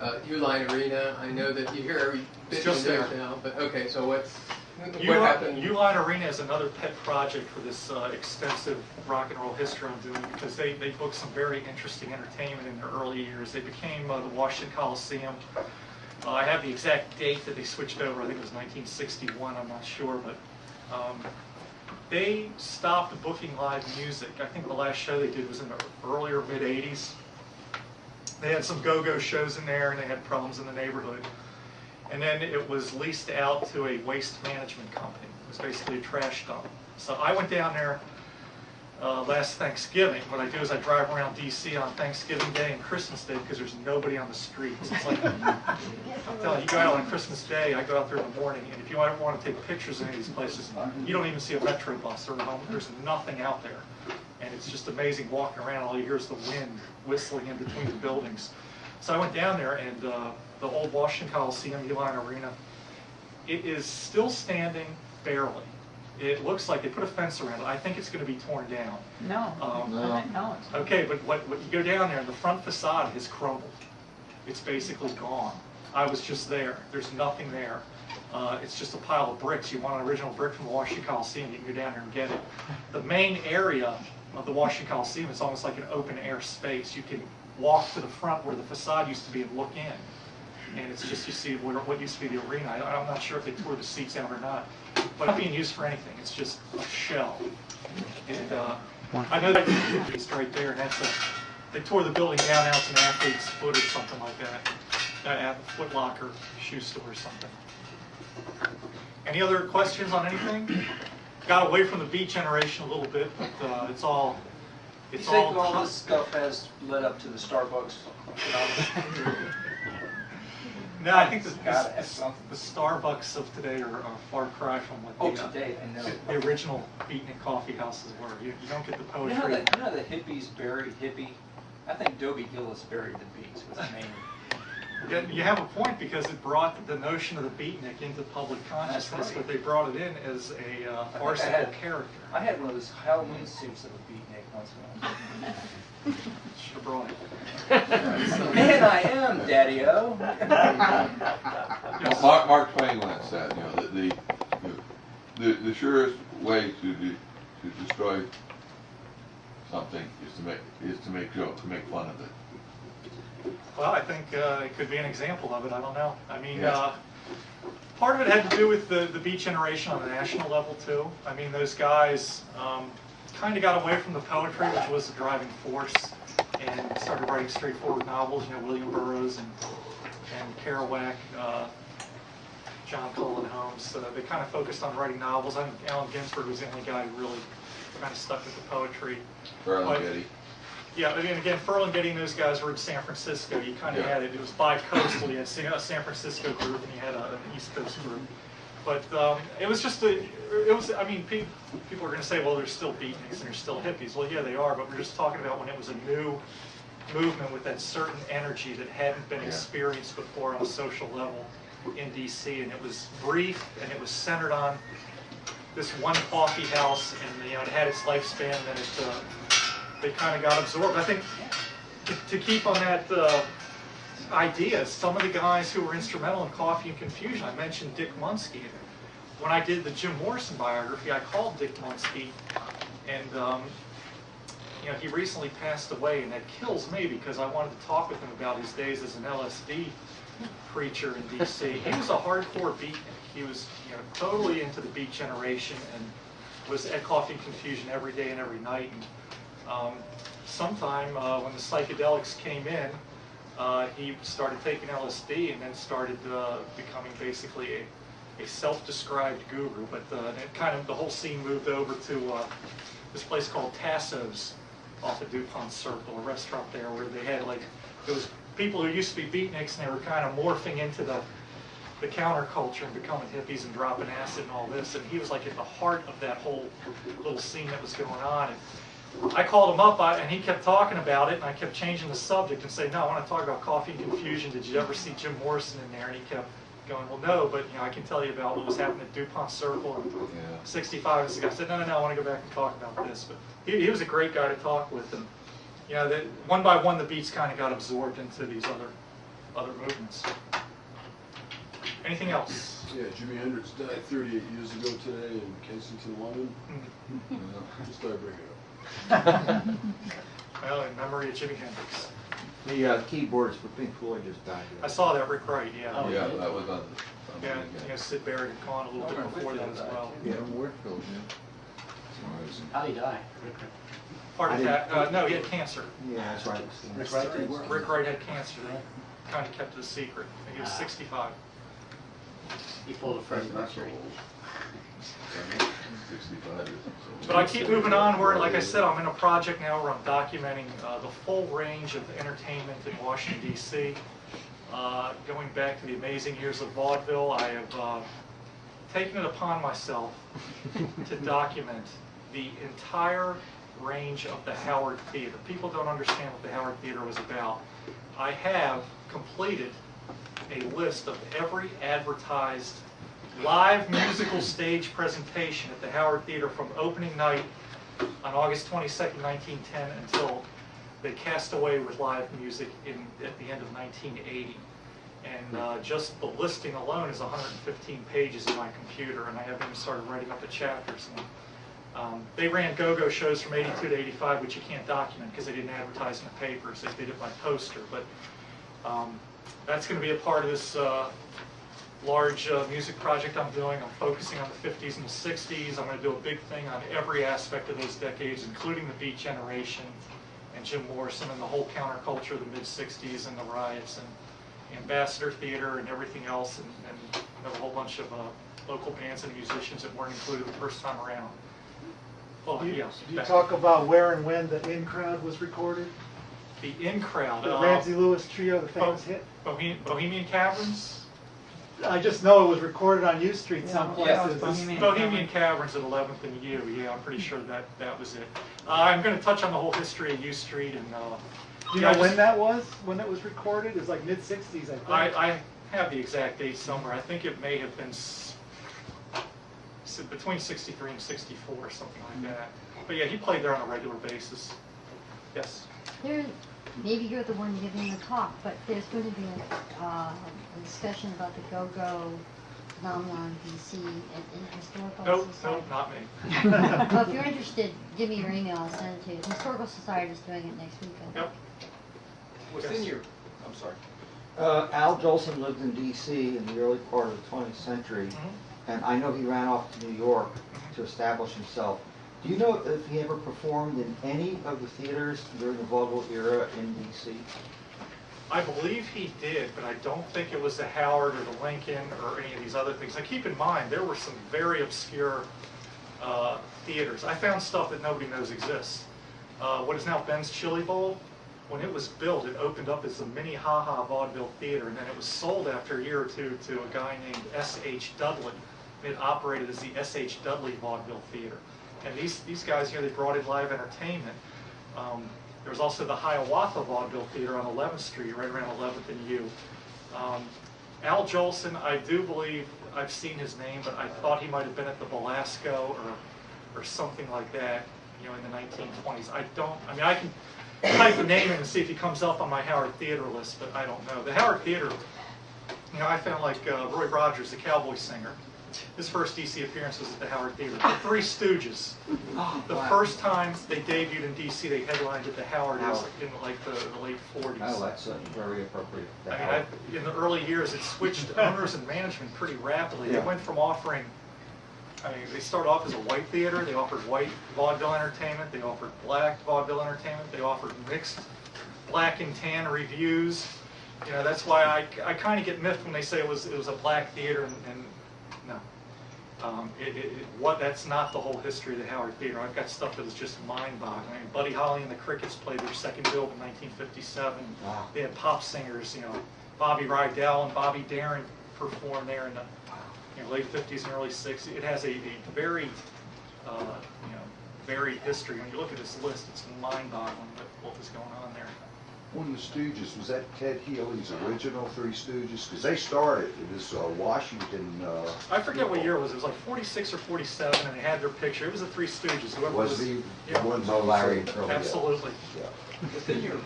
Uline Arena. I know that you hear every bit just in the there news now, but okay, so what happened? Uline Arena is another pet project for this extensive rock and roll history I'm doing, because they booked some very interesting entertainment in their early years. They became the Washington Colisueum. I have the exact date that they switched over. I think it was 1961. I'm not sure, but they stopped booking live music. I think the last show they did was in the earlier mid-'80s. They had some go-go shows in there, and they had problems in the neighborhood. And then it was leased out to a waste management company. It was basically a trash dump. So I went down there last Thanksgiving. What I do is I drive around D.C. on Thanksgiving Day and Christmas Day because there's nobody on the streets. It's like, I'm telling you, you go out on Christmas Day, I go out there in the morning, and if you want to take pictures of any of these places, you don't even see a Metro bus or a home. There's nothing out there. And it's just amazing walking around. All you hear is the wind whistling in between the buildings. So I went down there, and the old Washington Coliseum, Uline Arena, it is still standing barely. It looks like they put a fence around it. I think it's going to be torn down. No. No. Okay, but what you go down there, and the front facade has crumbled. It's basically gone. I was just there. There's nothing there. It's just a pile of bricks. You want an original brick from the Washington Coliseum, you can go down there and get it. The main area of the Washington Coliseum is almost like an open air space. You can walk to the front where the facade used to be and look in. And it's just, you see what used to be the arena. I'm not sure if they tore the seats out or not. But not being used for anything. It's just a shell. And I know that it's right there, and they tore the building down. Now it's an athlete's foot or something like that. At a Foot Locker shoe store or something. Any other questions on anything? Got away from the beat generation a little bit, but it's all. You think all this stuff has led up to the Starbucks phenomenon? No, I think the Starbucks of today are a far cry from what today, I know. The original beatnik coffee houses were. You don't get the poetry. You know the hippies buried hippie? I think Dobie Gillis buried the beats with his name. You have a point, because it brought the notion of the beatnik into public consciousness, but they brought it in as a farcical character. I had one of those Halloween suits of a beatnik once in a while. Sure brought it. Man, I am, Daddy-O. Mark Twain once said, the surest way to destroy something is to make fun of it. Well, I think it could be an example of it. I don't know. I mean, part of it had to do with the beat generation on the national level too. I mean, those guys kind of got away from the poetry, which was the driving force, and started writing straightforward novels. William Burroughs and Kerouac, John Cullen Holmes. They kind of focused on writing novels. I think Allen Ginsberg was the only guy who really kind of stuck with the poetry. Ferlinghetti. Yeah, I mean, again, Ferlinghetti and those guys were in San Francisco. You kind of had it. It was bi-coastal. You had a San Francisco group, and you had an East Coast group. But it was just I mean, people are going to say, well, there's still beatniks and there's still hippies. Well, yeah, they are, but we're just talking about when it was a new movement with that certain energy that hadn't been experienced before on a social level in D.C. And it was brief, and it was centered on this one coffee house, and it had its lifespan, and then they kind of got absorbed. I think to keep on that idea, some of the guys who were instrumental in Coffee and Confusion, I mentioned Dick Munsky. When I did the Jim Morrison biography, I called Dick Munsky, and he recently passed away, and that kills me because I wanted to talk with him about his days as an LSD preacher in D.C. He was a hardcore beatnik. He was totally into the beat generation and was at Coffee and Confusion every day and every night. And sometime when the psychedelics came in, he started taking LSD and then started becoming basically a self-described guru. But the whole scene moved over to this place called Tassos off of DuPont Circle, a restaurant there where they had those people who used to be beatniks, and they were kind of morphing into the counterculture and becoming hippies and dropping acid and all this. And he was at the heart of that whole little scene that was going on. And I called him up, and he kept talking about it, and I kept changing the subject and saying, no, I want to talk about Coffee and Confusion. Did you ever see Jim Morrison in there? And he kept going, well, no, but I can tell you about what was happening at DuPont Circle in 65. And I said, no, I want to go back and talk about this. But he was a great guy to talk with. And one by one, the beats kind of got absorbed into these other movements. Anything else? Yeah, Jimi Hendrix died 38 years ago today in Kensington, London. Just thought I'd bring it up. Well, in memory of Jimi Hendrix. The keyboards for Pink Floyd just died. I saw that, Rick Wright, yeah. Yeah, that was on the. Yeah, you know, Sid Barrett had gone a little bit before that as well. Yeah, Warfield, How'd he die? Heart attack, no, he had cancer. yeah. Yeah, that's right. Rick Wright had cancer. He kind of kept it a secret. He was 65. He pulled a Freddie Mercury. 65 is. But I keep moving on where, like I said, I'm in a project now where I'm documenting the full range of entertainment in Washington, D.C. Going back to the amazing years of vaudeville, I have taken it upon myself to document the entire range of the Howard Theater. People don't understand what the Howard Theater was about. I have completed a list of every advertised live musical stage presentation at the Howard Theater from opening night on August 22nd, 1910 until they cast away with live music at the end of 1980. And just the listing alone is 115 pages in my computer, and I haven't even started writing up the chapters. And, they ran go-go shows from 82 to 85, which you can't document because they didn't advertise in the papers. They did it by poster. But that's going to be a part of this large music project I'm doing. I'm focusing on the 50s and the 60s. I'm going to do a big thing on every aspect of those decades, including the Beat Generation and Jim Morrison and the whole counterculture of the mid-60s and the riots and Ambassador Theater and everything else, and a whole bunch of local bands and musicians that weren't included the first time around. Well, Do yes, you talk about where and when the In Crowd was recorded? the In Crowd. The Ramsey Lewis trio, the famous hit? Bohemian Caverns? I just know it was recorded on U Street some Yeah, places. Bohemian Caverns at 11th and U. Yeah, I'm pretty sure that was it. I'm going to touch on the whole history of U Street and. Do you know when that was? When it was recorded? It was like mid-60s, I think. I have the exact date somewhere. I think it may have been between 63 and 64 or something like that. But yeah, he played there on a regular basis. Yes? Maybe you're the one giving the talk, but there's going to be a discussion about the go-go phenomenon in D.C. in historical Nope, society. not me. Well, if you're interested, give me your email, I'll send it to you. The Historical Society is doing it next week, I think. Yep. What's in your, I'm sorry. Al Jolson lived in D.C. in the early part of the 20th century, and I know he ran off to New York to establish himself. Do you know if he ever performed in any of the theaters during the vaudeville era in D.C.? I believe he did, but I don't think it was the Howard or the Lincoln or any of these other things. Now keep in mind, there were some very obscure theaters. I found stuff that nobody knows exists. What is now Ben's Chili Bowl, when it was built, it opened up as the Mini Ha Ha Vaudeville Theater, and then it was sold after a year or two to a guy named S.H. Dudley. It operated as the S.H. Dudley Vaudeville Theater. And these guys here, they brought in live entertainment. There was also the Hiawatha Vaudeville Theater on 11th Street, right around 11th and U. Al Jolson, I do believe I've seen his name, but I thought he might have been at the Belasco or something like that, you know, in the 1920s. I can type a name in and see if he comes up on my Howard Theater list, but I don't know. The Howard Theater, you know, I found like Roy Rogers, the cowboy singer. His first DC appearance was at the Howard Theater. The Three Stooges. The first time they debuted in DC, they headlined at the Howard in like the late 40s. Oh, that's very appropriate. I mean, in the early years, it switched owners and management pretty rapidly. Yeah. They went from offering, I mean, they started off as a white theater. They offered white vaudeville entertainment. They offered black vaudeville entertainment. They offered mixed black and tan reviews. You know, that's why I kind of get miffed when they say it was a black theater and no. That's not the whole history of the Howard Theater. I've got stuff that was just mind-boggling. I mean, Buddy Holly and the Crickets played their second build in 1957. Wow. They had pop singers, you know, Bobby Rydell and Bobby Darin performed there in the late 50s and early 60s. It has a very, varied history. When you look at this list, it's mind-boggling what was going on there. One of the Stooges, was that Ted Healy's original Three Stooges? Because they started, it was Washington. I forget what year it was. It was like 46 or 47, and they had their picture. It was the Three Stooges. Whoever Was the one Larry and Curly? Absolutely. Yeah. Within your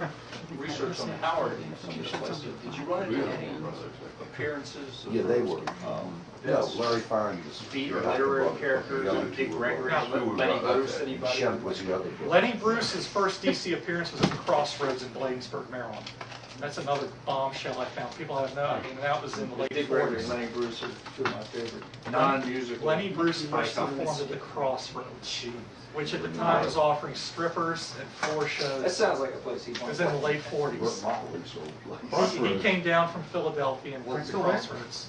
research on Howard and some of the places, did you run into any appearances? Yeah, they were. No, Larry Fine was. Beat or literary characters, Dick Gregory, Lenny Bruce, anybody? Shep was the other. book. Lenny Bruce's first DC appearance was at the Crossroads in Bladensburg, Maryland. That's another bombshell I found. People have no, I mean, that was in the late Dick Gregory 40s. and Lenny Bruce are two of my favorite non-musical. Lenny Bruce first performed at the Crossroads, which at the time was offering strippers and floor That shows. sounds like a place he'd It want was to in the play. late 40s. Motley's old place. He came down from Philadelphia and went to the Crossroads.